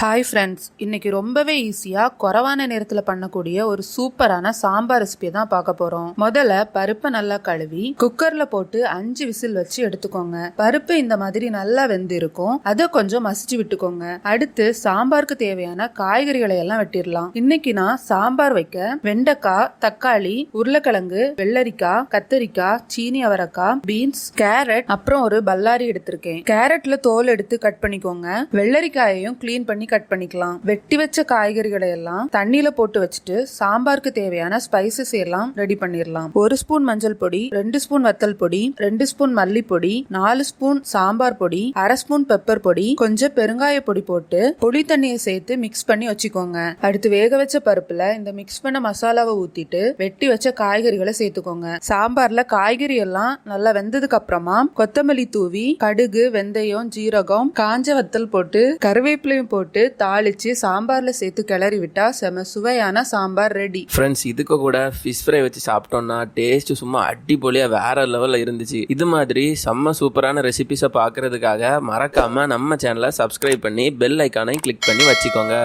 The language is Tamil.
ஹாய் ஃப்ரெண்ட்ஸ், இன்னைக்கு ரொம்பவே ஈஸியாக குறைவான நேரத்தில் பண்ணக்கூடிய ஒரு சூப்பரான சாம்பார் ரெசிபி தான் பார்க்க போகிறோம். முதல்ல பருப்பை நல்லா கழுவி குக்கரில் போட்டு 5 விசில் வச்சு எடுத்துக்கோங்க. பருப்பு இந்த மாதிரி நல்லா வெந்து இருக்கும், அதை கொஞ்சம் மசிச்சு விட்டுக்கோங்க. அடுத்து சாம்பாருக்கு தேவையான காய்கறிகளை எல்லாம் வெட்டிடலாம். இன்னைக்கு நான் சாம்பார் வைக்க வெண்டைக்காய், தக்காளி, உருளைக்கிழங்கு, வெள்ளரிக்காய், கத்தரிக்காய், சீனி அவரைக்காய், பீன்ஸ், கேரட், அப்புறம் ஒரு பல்லாரி எடுத்திருக்கேன். கேரட்ல தோல் எடுத்து கட் பண்ணிக்கோங்க. வெள்ளரிக்காயையும் கிளீன் பண்ணி கட் பண்ணிக்கலாம். வெட்டி வச்ச காய்கறிகளை எல்லாம் தண்ணியில போட்டு வச்சுட்டு சாம்பாருக்கு தேவையான ஸ்பைசஸ் எல்லாம் ரெடி பண்ணிடலாம். 1 ஸ்பூன் மஞ்சள் பொடி, 2 ஸ்பூன் வத்தல் பொடி, 2 ஸ்பூன் மல்லிப்பொடி, 4 ஸ்பூன் சாம்பார் பொடி, 1/2 ஸ்பூன் பெப்பர் பொடி, கொஞ்சம் பெருங்காய பொடி போட்டு புளி தண்ணியை சேர்த்து மிக்ஸ் பண்ணி வச்சுக்கோங்க. அடுத்து வேக வச்ச பருப்புல இந்த மிக்ஸ் பண்ண மசாலாவை ஊத்திட்டு வெட்டி வச்ச காய்கறிகளை சேர்த்துக்கோங்க. சாம்பார்ல காய்கறி எல்லாம் நல்லா வெந்ததுக்கு அப்புறமா கொத்தமல்லி தூவி கடுகு, வெந்தயம், ஜீரகம், காஞ்ச வத்தல் போட்டு கருவேப்பிலையும் போட்டு தாளிச்சு சாம்பார்ல சேர்த்து கிளறி விட்டா செம சுவையான சாம்பார் ரெடி. ஃப்ரெண்ட்ஸ், இதுக்கு கூட ஃபிஷ் ஃப்ரை வச்சு சாப்பிட்டோம்னா டேஸ்ட் சும்மா அடிப்பொலியா வேற லெவல்ல இருந்துச்சு. இது மாதிரி செம்ம சூப்பரான ரெசிபிஸை பார்க்கறதுக்காக மறக்காம நம்ம சேனலை சப்ஸ்கிரைப் பண்ணி பெல் ஐக்கானை கிளிக் பண்ணி வச்சுக்கோங்க.